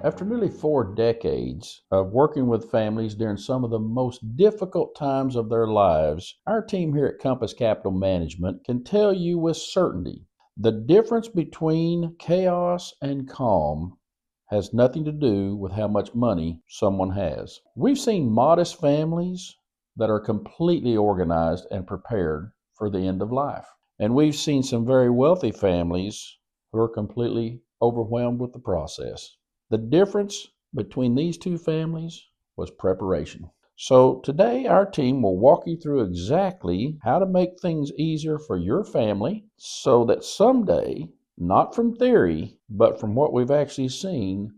After nearly 4 decades of working with families during some of the most difficult times of their lives, our team here at Compass Capital Management can tell you with certainty the difference between chaos and calm has nothing to do with how much money someone has. We've seen modest families that are completely organized and prepared for the end of life. And we've seen some very wealthy families who are completely overwhelmed with the process. The difference between these two families was preparation. So today our team will walk you through exactly how to make things easier for your family so that someday, not from theory, but from what we've actually seen,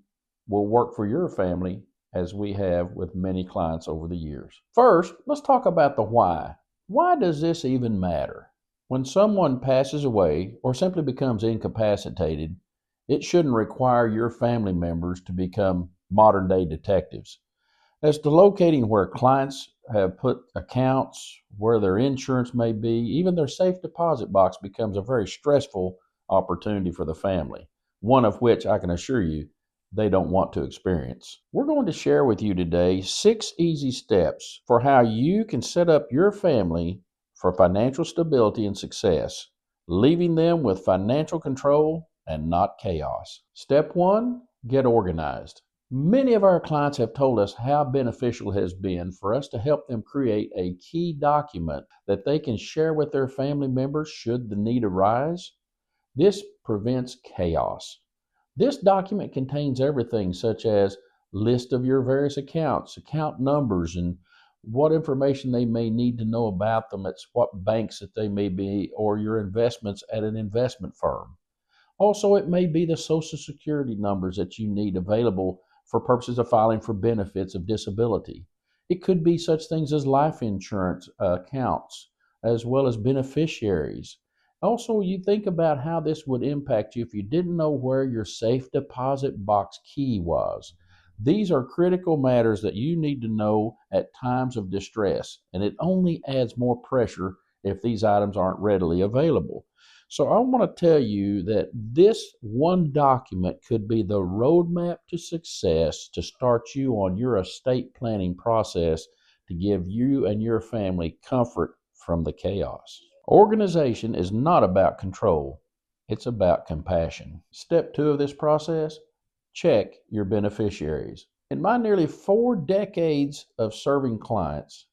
will work for your family as we have with many clients over the years. First, let's talk about the why. Why does this even matter? When someone passes away or simply becomes incapacitated, it shouldn't require your family members to become modern day detectives. As to locating where clients have put accounts, where their insurance may be, even their safe deposit box becomes a very stressful opportunity for the family, one of which I can assure you they don't want to experience. We're going to share with you today 6 easy steps for how you can set up your family for financial stability and success, leaving them with financial control and not chaos. Step 1, get organized. Many of our clients have told us how beneficial it has been for us to help them create a key document that they can share with their family members should the need arise. This prevents chaos. This document contains everything such as list of your various accounts, account numbers, and what information they may need to know about them, it's what banks that they may be, or your investments at an investment firm. Also, it may be the Social Security numbers that you need available for purposes of filing for benefits of disability. It could be such things as life insurance accounts, as well as beneficiaries. Also, you think about how this would impact you if you didn't know where your safe deposit box key was. These are critical matters that you need to know at times of distress, and it only adds more pressure if these items aren't readily available. So I want to tell you that this one document could be the roadmap to success to start you on your estate planning process to give you and your family comfort from the chaos. Organization is not about control, it's about compassion. Step 2 of this process, check your beneficiaries. In my nearly 4 decades of serving clients,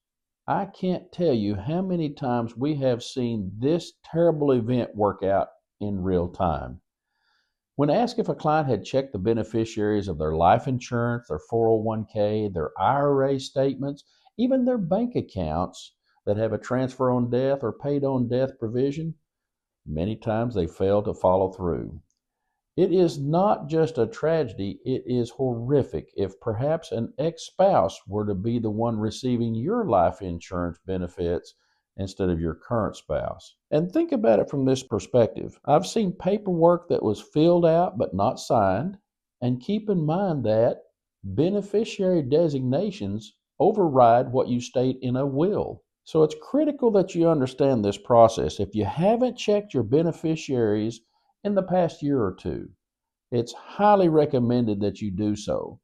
I can't tell you how many times we have seen this terrible event work out in real time. When asked if a client had checked the beneficiaries of their life insurance, their 401k, their IRA statements, even their bank accounts that have a transfer on death or paid on death provision, many times they fail to follow through. It is not just a tragedy, it is horrific if perhaps an ex-spouse were to be the one receiving your life insurance benefits instead of your current spouse. And think about it from this perspective. I've seen paperwork that was filled out but not signed, and keep in mind that beneficiary designations override what you state in a will. So it's critical that you understand this process. If you haven't checked your beneficiaries in the past year or two, it's highly recommended that you do so.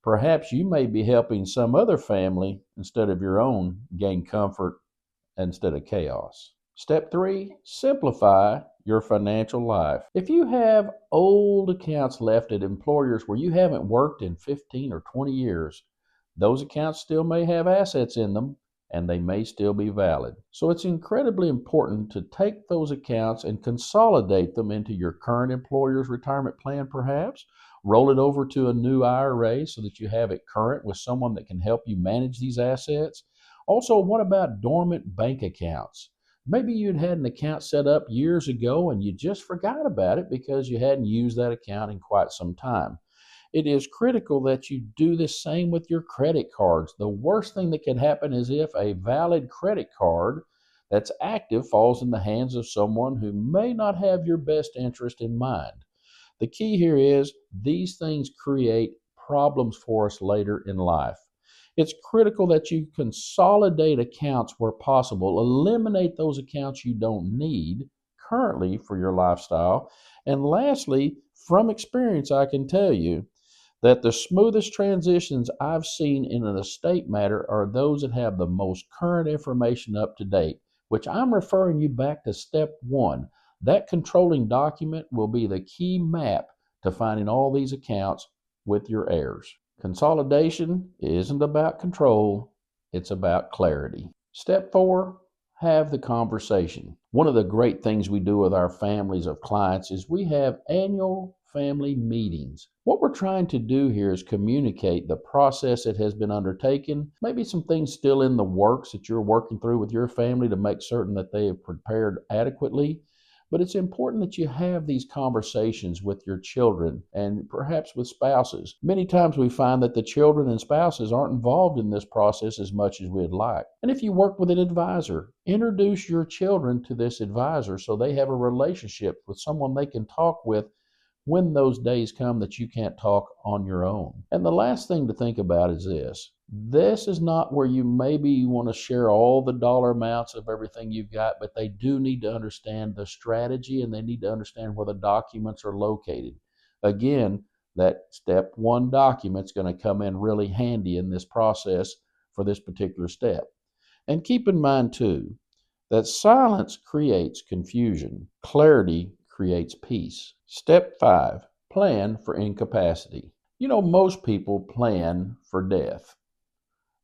Perhaps you may be helping some other family instead of your own gain comfort instead of chaos. Step 3, simplify your financial life. If you have old accounts left at employers where you haven't worked in 15 or 20 years, those accounts still may have assets in them and they may still be valid. So it's incredibly important to take those accounts and consolidate them into your current employer's retirement plan perhaps, roll it over to a new IRA so that you have it current with someone that can help you manage these assets. Also, what about dormant bank accounts? Maybe you'd had an account set up years ago and you just forgot about it because you hadn't used that account in quite some time. It is critical that you do the same with your credit cards. The worst thing that can happen is if a valid credit card that's active falls in the hands of someone who may not have your best interest in mind. The key here is these things create problems for us later in life. It's critical that you consolidate accounts where possible, eliminate those accounts you don't need currently for your lifestyle. And lastly, from experience, I can tell you that the smoothest transitions I've seen in an estate matter are those that have the most current information up to date, which I'm referring you back to step one. That controlling document will be the key map to finding all these accounts with your heirs. Consolidation isn't about control, it's about clarity. Step four, have the conversation. One of the great things we do with our families of clients is we have annual family meetings. What we're trying to do here is communicate the process that has been undertaken, maybe some things still in the works that you're working through with your family to make certain that they have prepared adequately. But it's important that you have these conversations with your children and perhaps with spouses. Many times we find that the children and spouses aren't involved in this process as much as we'd like. And if you work with an advisor, introduce your children to this advisor so they have a relationship with someone they can talk with when those days come that you can't talk on your own. And the last thing to think about is this. This is not where you maybe want to share all the dollar amounts of everything you've got, but they do need to understand the strategy and they need to understand where the documents are located. Again, that step one document is going to come in really handy in this process for this particular step. And keep in mind too, that silence creates confusion. Clarity creates peace. Step five, plan for incapacity. You know, most people plan for death,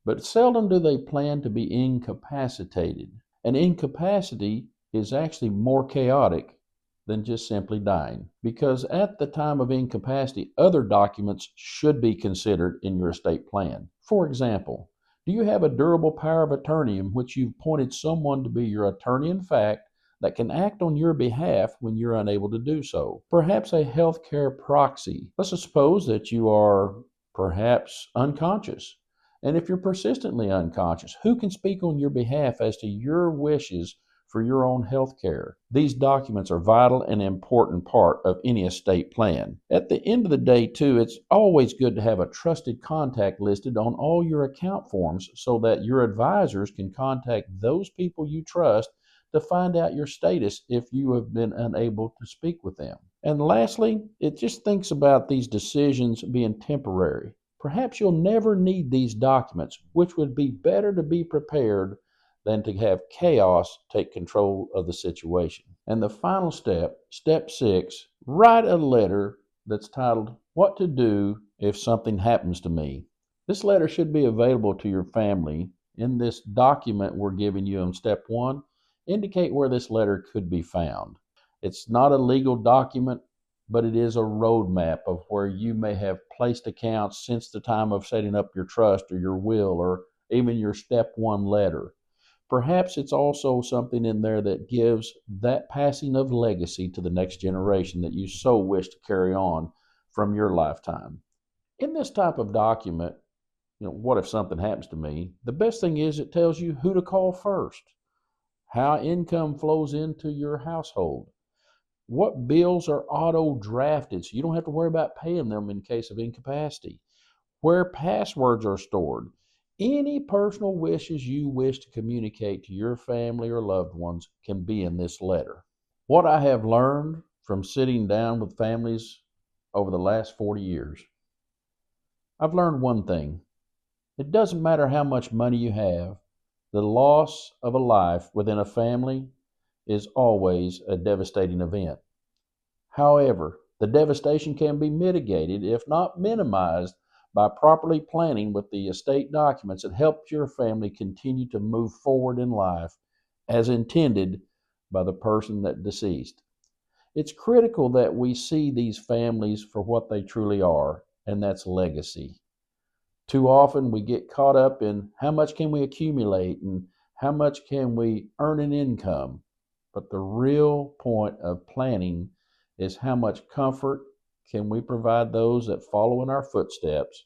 but seldom do they plan to be incapacitated. And incapacity is actually more chaotic than just simply dying, because at the time of incapacity, other documents should be considered in your estate plan. For example, do you have a durable power of attorney in which you've appointed someone to be your attorney in fact that can act on your behalf when you're unable to do so? Perhaps a healthcare proxy. Let's suppose that you are perhaps unconscious. And if you're persistently unconscious, who can speak on your behalf as to your wishes for your own health care? These documents are vital and important part of any estate plan. At the end of the day, too, it's always good to have a trusted contact listed on all your account forms so that your advisors can contact those people you trust to find out your status if you have been unable to speak with them. And lastly, it just thinks about these decisions being temporary. Perhaps you'll never need these documents, which would be better to be prepared than to have chaos take control of the situation. And the final step, step six, write a letter that's titled, What to Do If Something Happens to Me. This letter should be available to your family. In this document we're giving you in step one, indicate where this letter could be found. It's not a legal document, but it is a roadmap of where you may have placed accounts since the time of setting up your trust or your will or even your step one letter. Perhaps it's also something in there that gives that passing of legacy to the next generation that you so wish to carry on from your lifetime. In this type of document, what if something happens to me? The best thing is it tells you who to call first, how income flows into your household, what bills are auto drafted so you don't have to worry about paying them in case of incapacity, where passwords are stored, any personal wishes you wish to communicate to your family or loved ones can be in this letter. What I have learned from sitting down with families over the last 40 years, I've learned one thing. It doesn't matter how much money you have, the loss of a life within a family is always a devastating event. However, the devastation can be mitigated, if not minimized, by properly planning with the estate documents that help your family continue to move forward in life as intended by the person that deceased. It's critical that we see these families for what they truly are, and that's legacy. Too often we get caught up in how much can we accumulate and how much can we earn an income. But the real point of planning is how much comfort can we provide those that follow in our footsteps,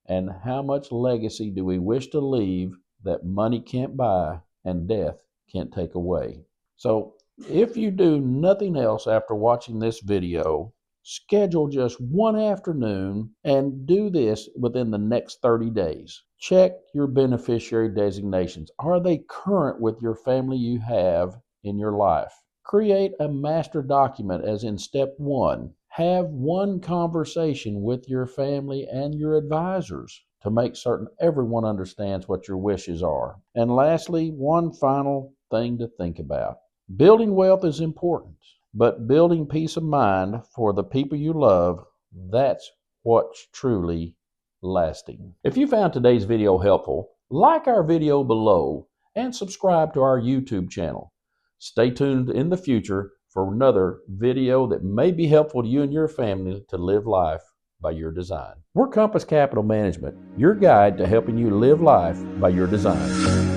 and how much legacy do we wish to leave that money can't buy and death can't take away. So if you do nothing else after watching this video, schedule just one afternoon and do this within the next 30 days. Check your beneficiary designations. Are they current with your family you have in your life? Create a master document as in step one. Have one conversation with your family and your advisors to make certain everyone understands what your wishes are. And lastly, one final thing to think about. Building wealth is important, but building peace of mind for the people you love, that's what's truly lasting. If you found today's video helpful, like our video below and subscribe to our YouTube channel. Stay tuned in the future for another video that may be helpful to you and your family to live life by your design. We're Compass Capital Management, your guide to helping you live life by your design.